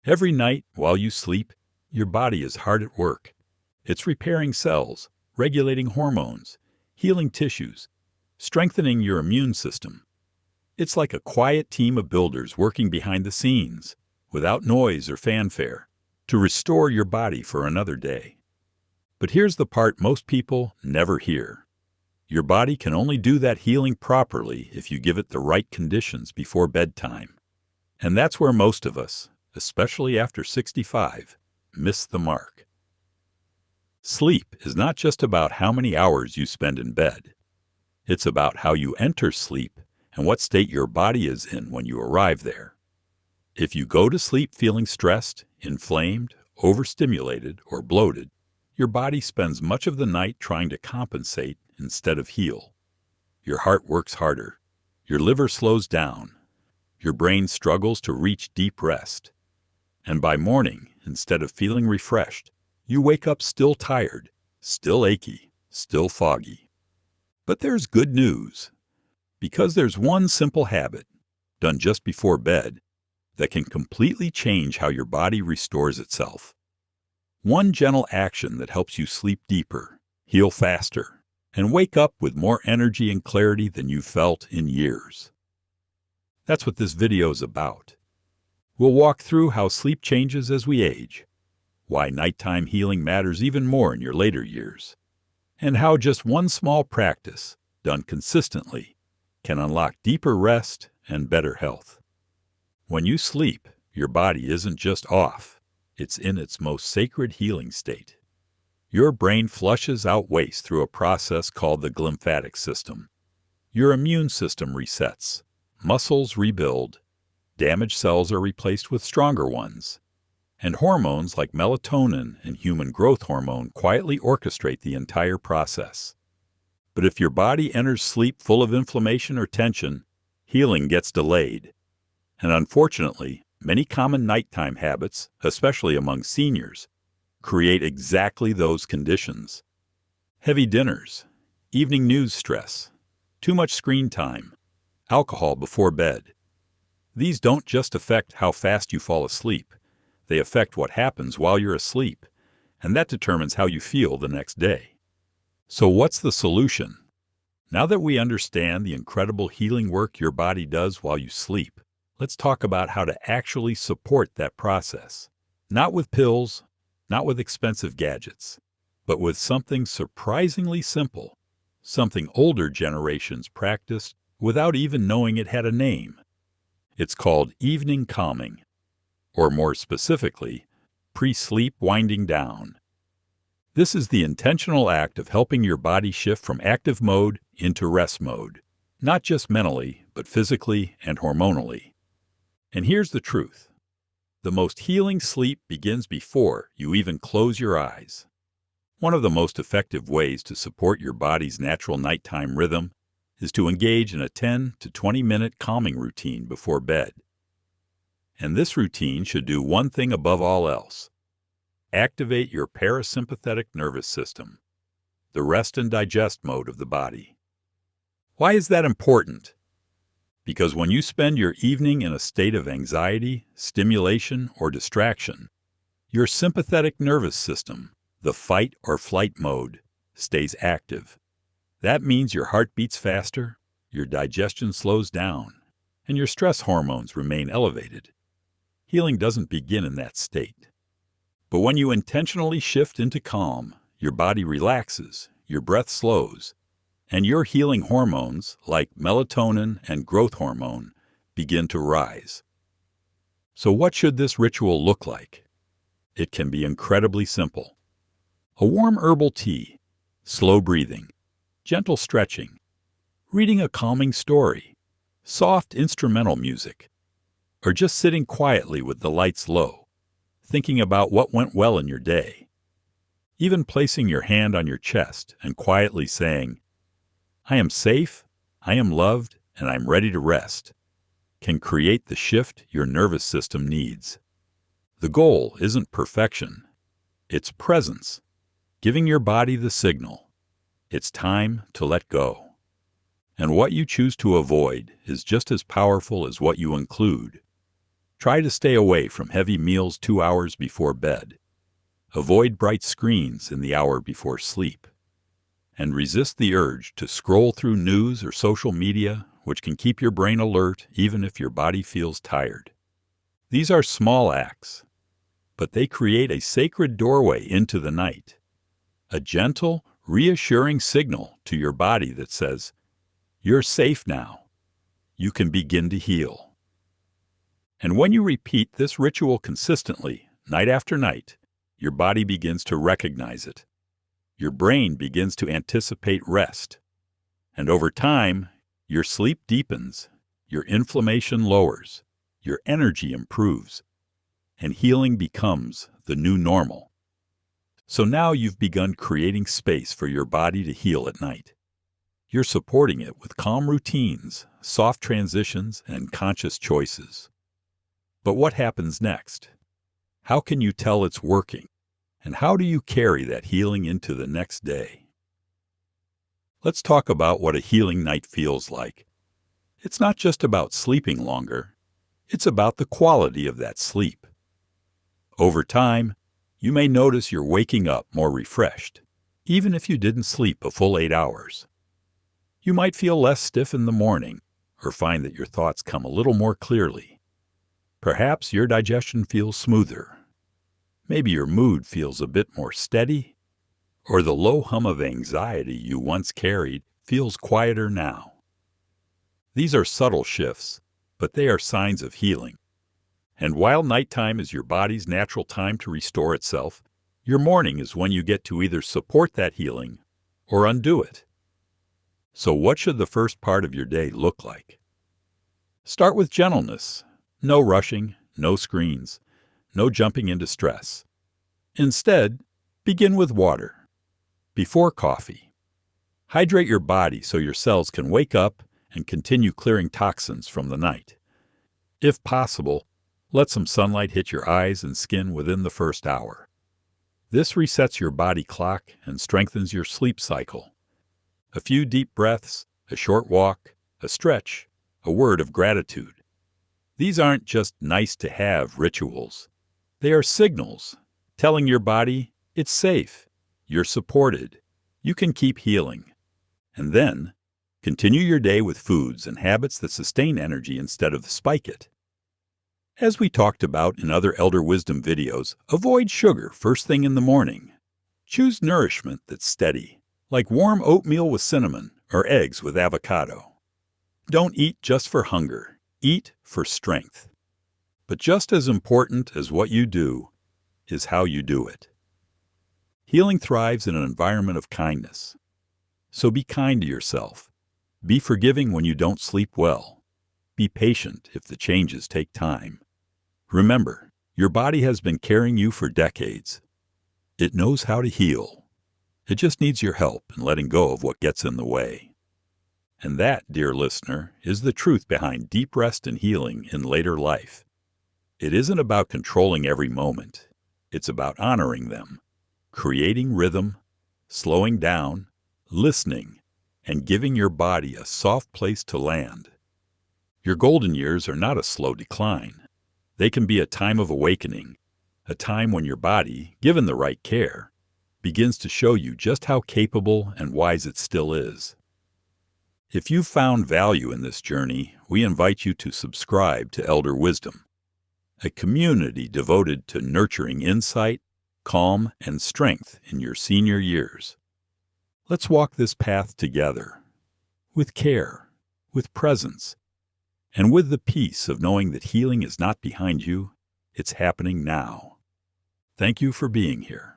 Every night while you sleep, your body is hard at work. It's repairing cells, regulating hormones, healing tissues, strengthening your immune system. It's like a quiet team of builders working behind the scenes, without noise or fanfare, to restore your body for another day. But here's the part most people never hear. Your body can only do that healing properly if you give it the right conditions before bedtime. And that's where most of us, especially after 65, miss the mark. Sleep is not just about how many hours you spend in bed. It's about how you enter sleep and what state your body is in when you arrive there. If you go to sleep feeling stressed, inflamed, overstimulated, or bloated, your body spends much of the night trying to compensate instead of heal. Your heart works harder. Your liver slows down. Your brain struggles to reach deep rest. And by morning, instead of feeling refreshed, you wake up still tired, still achy, still foggy. But there's good news. Because there's one simple habit, done just before bed, that can completely change how your body restores itself. One gentle action that helps you sleep deeper, heal faster, and wake up with more energy and clarity than you've felt in years. That's what this video is about. We'll walk through how sleep changes as we age, why nighttime healing matters even more in your later years, and how just one small practice, done consistently, can unlock deeper rest and better health. When you sleep, your body isn't just off, it's in its most sacred healing state. Your brain flushes out waste through a process called the glymphatic system. Your immune system resets, muscles rebuild, damaged cells are replaced with stronger ones, and hormones like melatonin and human growth hormone quietly orchestrate the entire process. But if your body enters sleep full of inflammation or tension, healing gets delayed. And unfortunately, many common nighttime habits, especially among seniors, create exactly those conditions. Heavy dinners, evening news stress, too much screen time, alcohol before bed. These don't just affect how fast you fall asleep, they affect what happens while you're asleep, and that determines how you feel the next day. So what's the solution? Now that we understand the incredible healing work your body does while you sleep, let's talk about how to actually support that process. Not with pills, not with expensive gadgets, but with something surprisingly simple, something older generations practiced without even knowing it had a name. It's called evening calming, or more specifically, pre-sleep winding down. This is the intentional act of helping your body shift from active mode into rest mode, not just mentally, but physically and hormonally. And here's the truth. The most healing sleep begins before you even close your eyes. One of the most effective ways to support your body's natural nighttime rhythm is to engage in a 10 to 20-minute calming routine before bed. And this routine should do one thing above all else: activate your parasympathetic nervous system, the rest and digest mode of the body. Why is that important? Because when you spend your evening in a state of anxiety, stimulation, or distraction, your sympathetic nervous system, the fight or flight mode, stays active. That means your heart beats faster, your digestion slows down, and your stress hormones remain elevated. Healing doesn't begin in that state. But when you intentionally shift into calm, your body relaxes, your breath slows, and your healing hormones, like melatonin and growth hormone, begin to rise. So what should this ritual look like? It can be incredibly simple. A warm herbal tea, slow breathing, gentle stretching, reading a calming story, soft instrumental music, or just sitting quietly with the lights low, thinking about what went well in your day. Even placing your hand on your chest and quietly saying, "I am safe, I am loved, and I'm ready to rest," can create the shift your nervous system needs. The goal isn't perfection, it's presence, giving your body the signal. It's time to let go. And what you choose to avoid is just as powerful as what you include. Try to stay away from heavy meals 2 hours before bed. Avoid bright screens in the hour before sleep. And resist the urge to scroll through news or social media, which can keep your brain alert even if your body feels tired. These are small acts, but they create a sacred doorway into the night. A gentle, reassuring signal to your body that says, "You're safe now. You can begin to heal." And when you repeat this ritual consistently, night after night, your body begins to recognize it. Your brain begins to anticipate rest. And over time, your sleep deepens, your inflammation lowers, your energy improves, and healing becomes the new normal. So now you've begun creating space for your body to heal at night. You're supporting it with calm routines, soft transitions, and conscious choices. But what happens next? How can you tell it's working? And how do you carry that healing into the next day? Let's talk about what a healing night feels like. It's not just about sleeping longer. It's about the quality of that sleep. Over time, you may notice you're waking up more refreshed, even if you didn't sleep a full 8 hours. You might feel less stiff in the morning, or find that your thoughts come a little more clearly. Perhaps your digestion feels smoother. Maybe your mood feels a bit more steady, or the low hum of anxiety you once carried feels quieter now. These are subtle shifts, but they are signs of healing. And while nighttime is your body's natural time to restore itself, your morning is when you get to either support that healing or undo it. So what should the first part of your day look like? Start with gentleness. No rushing, no screens, no jumping into stress. Instead, begin with water. Before coffee. Hydrate your body so your cells can wake up and continue clearing toxins from the night. If possible, let some sunlight hit your eyes and skin within the first hour. This resets your body clock and strengthens your sleep cycle. A few deep breaths, a short walk, a stretch, a word of gratitude. These aren't just nice-to-have rituals. They are signals, telling your body it's safe, you're supported, you can keep healing. And then, continue your day with foods and habits that sustain energy instead of spike it. As we talked about in other elder wisdom videos, avoid sugar first thing in the morning. Choose nourishment that's steady, like warm oatmeal with cinnamon or eggs with avocado. Don't eat just for hunger. Eat for strength. But just as important as what you do is how you do it. Healing thrives in an environment of kindness. So be kind to yourself. Be forgiving when you don't sleep well. Be patient if the changes take time. Remember, your body has been carrying you for decades. It knows how to heal. It just needs your help in letting go of what gets in the way. And that, dear listener, is the truth behind deep rest and healing in later life. It isn't about controlling every moment. It's about honoring them, creating rhythm, slowing down, listening, and giving your body a soft place to land. Your golden years are not a slow decline. They can be a time of awakening, a time when your body, given the right care, begins to show you just how capable and wise it still is. If you've found value in this journey, we invite you to subscribe to Elder Wisdom, a community devoted to nurturing insight, calm, and strength in your senior years. Let's walk this path together, with care, with presence, and with the peace of knowing that healing is not behind you, it's happening now. Thank you for being here.